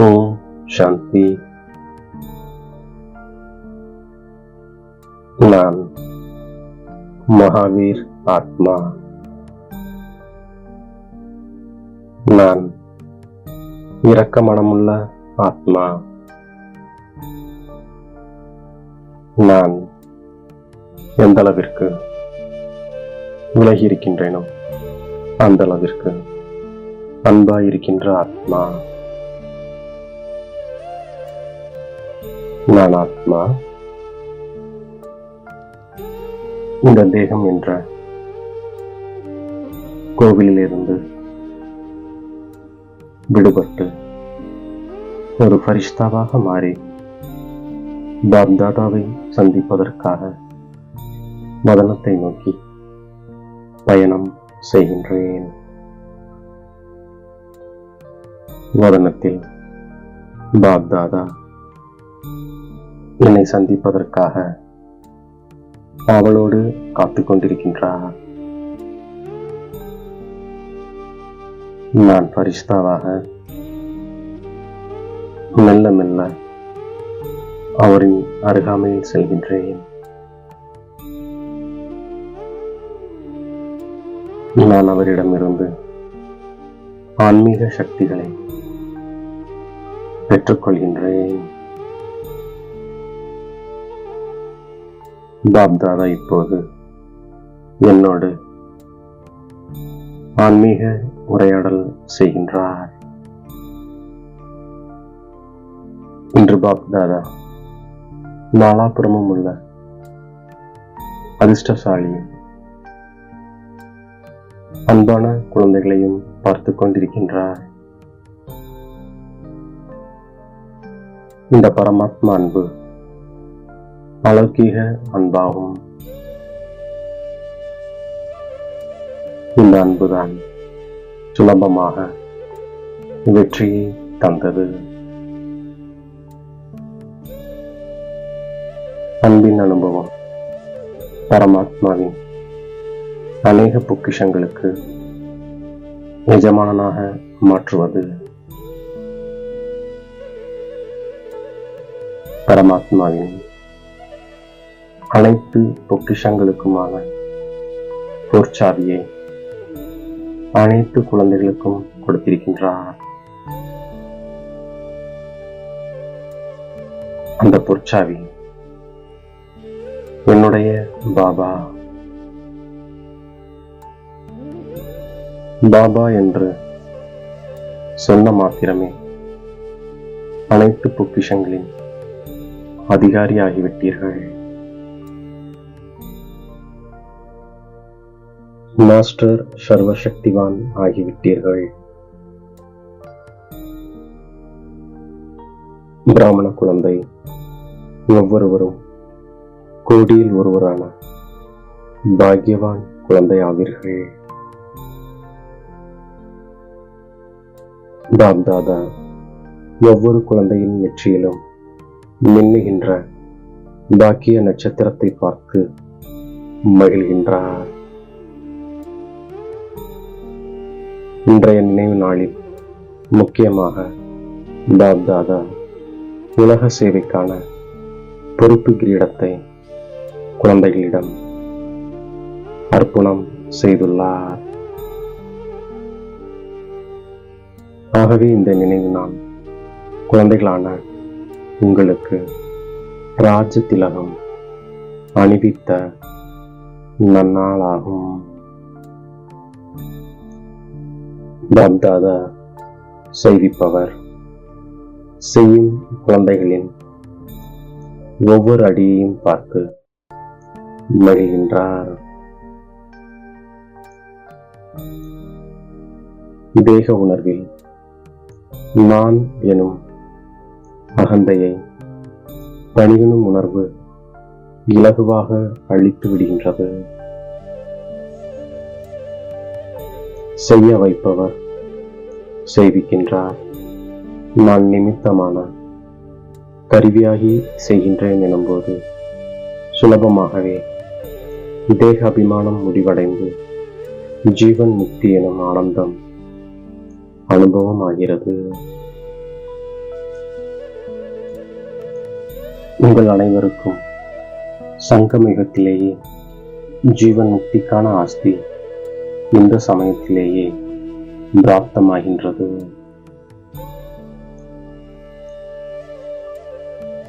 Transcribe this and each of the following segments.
ஓம் சாந்தி. நான் மகாவீர் ஆத்மா. நான் இரக்க மனமுள்ள ஆத்மா. நான் எந்த அளவிற்கு விலகி இருக்கின்றேனோ அந்த அளவிற்கு அன்பாயிருக்கின்ற ஆத்மா. நான் ஆத்மா. இந்த தேகம் என்ற கோவிலிலிருந்து விடுபட்டு ஒரு ஃபரிஷ்தாவாக மாறி பாப்தாதாவை சந்திப்பதற்காக வதனத்தை நோக்கி பயணம் செய்கின்றேன். வதனத்தில் பாப்தாதா என்னை சந்திப்பதற்காக அவளோடு காத்துக் கொண்டிருக்கின்றார். நான் ஃபரிஷ்தாவாக மெல்ல மெல்ல அவரின் அருகாமையில் செல்கின்றேன். நான் அவரிடமிருந்து ஆன்மீக சக்திகளை பெற்றுக்கொள்கின்றேன். பாப்தாதா இப்போது என்னோடு ஆன்மீக உரையாடல் செய்கின்றார். இன்று பாப்தாதா நாலாபுறமும் உள்ள அதிர்ஷ்டசாலி அன்பான குழந்தைகளையும் பார்த்துக் கொண்டிருக்கின்றார். இந்த பரமாத்மா அன்பு அலௌகீக அன்பாகும். இந்த அன்புதான் சுலபமாக வெற்றியை தந்தது. அன்பின் அனுபவம் பரமாத்மாவின் அநேக பொக்கிஷங்களுக்கு எஜமானனாக மாற்றுவது. பரமாத்மாவின் அனைத்து பொக்கிஷங்களுக்குமான பொற்சாவியை அனைத்து குழந்தைகளுக்கும் கொடுத்திருக்கின்றார். அந்த பொற்சாவி என்னுடைய பாபா. பாபா என்று சொன்ன மாத்திரமே அனைத்து பொக்கிஷங்களின் அதிகாரியாகிவிட்டீர்கள். மாஸ்டர் சர்வசக்திவான் ஆகிவிட்டீர்கள். பிராமண குழந்தை ஒவ்வொருவரும் கோடியில் ஒருவரான பாக்யவான் குழந்தை ஆவீர்கள். பாப்தாதா ஒவ்வொரு குழந்தையின் நெற்றியிலும் மின்னுகின்ற பாக்கிய நட்சத்திரத்தை பார்த்து மகிழ்கின்றார். இன்றைய நினைவு நாளில் முக்கியமாக பாப்தாதா உலக சேவைக்கான பொறுப்பு கிரீடத்தை குழந்தைகளிடம் அர்ப்பணம் செய்துள்ளார். ஆகவே இந்த நினைவு நாள் குழந்தைகளான உங்களுக்கு ராஜ திலகம் அணிவித்த நன்னாளாகும். பாப்தாதா செய்விப்பவர் செய்யும் குழந்தைகளின் ஒவ்வொரு அடியையும் பார்த்து மகிழ்கின்றார். தேக உணர்வில் நான் எனும் அகந்தையை பணிவெனும் உணர்வு இலகுவாக அழித்து விடுகின்றது. செய்ய வைப்பவர் செய்விக்கின்றார். நான் நிமித்தமான கருவியாகி செய்கின்றேன் எனும்போது சுலபமாகவே தேக அபிமானம் முடிவடைந்து ஜீவன் முக்தி எனும் ஆனந்தம் அனுபவமாகிறது. உங்கள் அனைவருக்கும் சங்கமிகத்திலேயே ஜீவன் முக்திக்கான ஆஸ்தி இந்த சமயத்திலேயே பிராப்தமாகின்றது.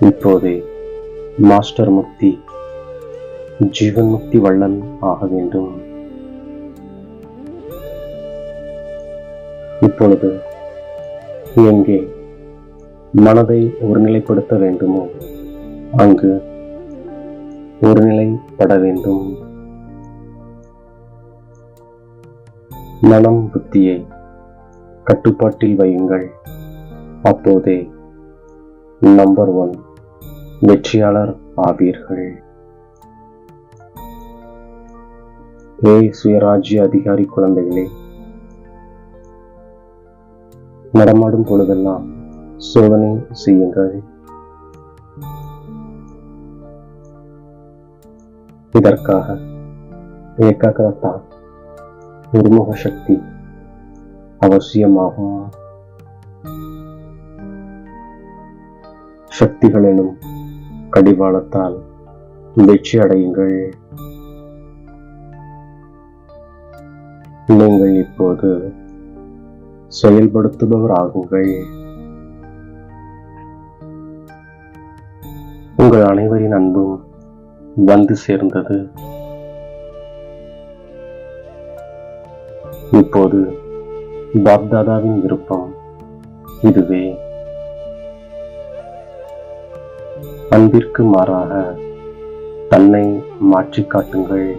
இப்போதே மாஸ்டர் முக்தி, ஜீவன் முக்தி வள்ளல் ஆக வேண்டும். இப்பொழுது எங்கே மனதை ஒருநிலைப்படுத்த வேண்டுமோ அங்கு ஒருநிலைப்பட வேண்டும். மனம் புத்தியை கட்டுப்பாட்டில் வையுங்கள். அப்போதே நம்பர் 1 வெற்றியாளர் ஆவீர்கள். சுயராஜ்ய அதிகாரி குழந்தைகளே, நடமாடும் பொழுதெல்லாம் சோதனை செய்யுங்கள். இதற்காக ஏகாகிரதா, ஒருமுக சக்தி அவசியமாகும். சக்திகள் எனும் கடிவாளத்தால் வெற்றி அடையுங்கள். நீங்கள் இப்போது செயல்படுத்துபவர் ஆகுங்கள். உங்கள் அனைவரின் அன்பும் வந்து சேர்ந்தது. இப்போது பாப்தாதாவின் விருப்பம் இதுவே. அன்பிற்கு மாறாக தன்னை மாற்றிக் காட்டுங்கள்.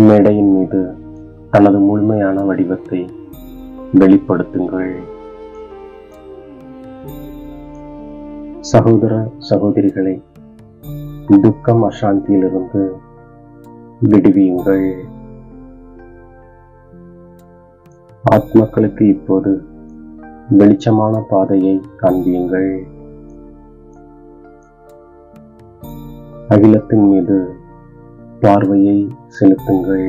மேடையின் மீது தனது முழுமையான வடிவத்தை வெளிப்படுத்துங்கள். சகோதர சகோதரிகளை துக்கம் அசாந்தியிலிருந்து விடுவியுங்கள். ஆத்மாக்களுக்கு இப்போது வெளிச்சமான பாதையை காண்பியுங்கள். அகிலத்தின் மீது பார்வையை செலுத்துங்கள்.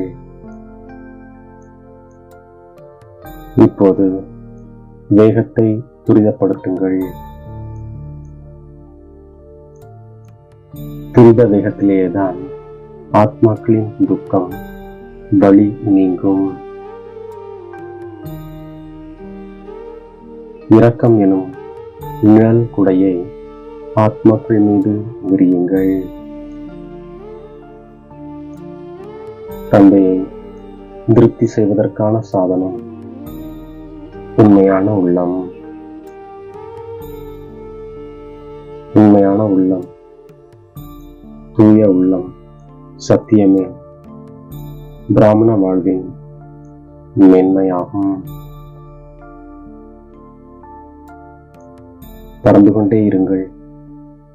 இப்போது வேகத்தை துரிதப்படுத்துங்கள். துரித வேகத்திலேதான் ஆத்மாக்களின் துக்கம் வலி நீங்கும். இரக்கம் எனும் நிழல் குடையை ஆத்மாக்கள் மீது விரியுங்கள். தந்தையை திருப்தி செய்வதற்கான சாதனம் உண்மையான உள்ளம். உண்மையான உள்ளம், தூய உள்ளம், சத்தியமே பிராமண வாழ்வின் மேன்மையாகும். பறந்து கொண்டே இருங்கள்,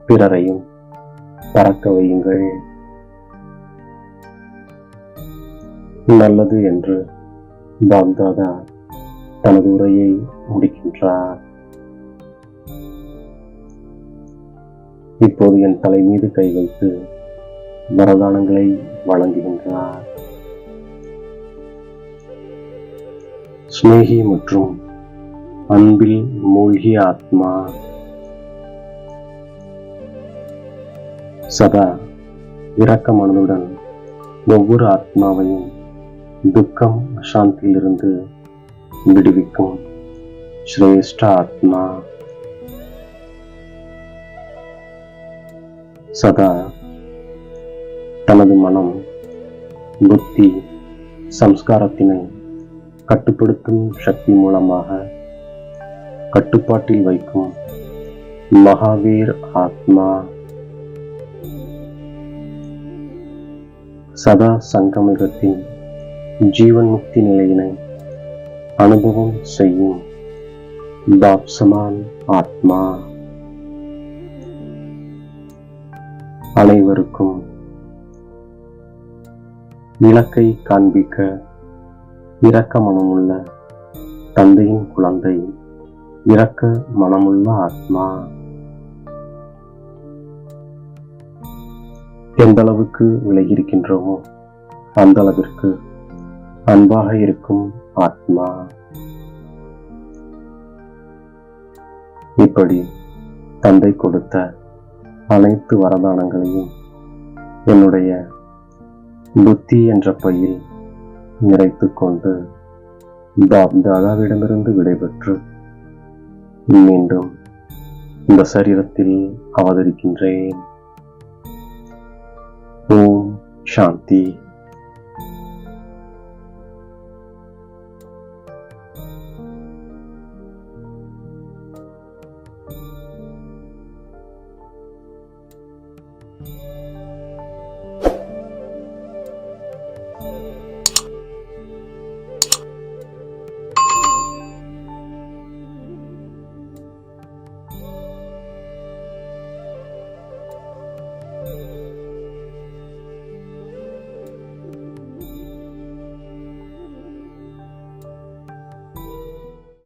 பிறரையும் பறக்க வையுங்கள். நல்லது என்று பாப்தாதா தனது உரையை முடிக்கின்றார். இப்போது என் தலை மீது கை வைத்து வரதானங்களை வழங்குகின்றார். ஸ்நேகி மற்றும் அன்பில் மூழ்கிய ஆத்மா, சதா இரக்க மனதுடன் ஒவ்வொரு ஆத்மாவையும் துக்கம் அசாந்தியிலிருந்து விடுவிக்கும் சிரேஷ்ட ஆத்மா. சதா தனது மனம், புத்தி, சம்ஸ்காரத்தினை கட்டுப்படுத்தும் சக்தி மூலமாக கட்டுப்பாட்டில் வைக்கும் மகாவீர் ஆத்மா. சதா சங்கமிகத்தின் ஜீவன் முக்தி நிலையினை அனுபவம் செய்யும் பாப்சமான் ஆத்மா. அனைவருக்கும் இலக்கை காண்பிக்க இரக்க மனமுள்ள தந்தையின் குழந்தை, இரக்க மனமுள்ள ஆத்மா. எந்த அளவுக்கு விலகி இருக்கின்றோமோ அந்த அளவிற்கு அன்பாக இருக்கும் ஆத்மா. இப்படி தந்தை கொடுத்த அனைத்து வரதானங்களையும் என்னுடைய புத்தி என்ற பையில் நிறைத்து கொண்டு பாப் தாதாவிடமிருந்து விடைபெற்று மீண்டும் இந்த சரீரத்தில் அவதரிக்கின்றேன். ஓம் சாந்தி.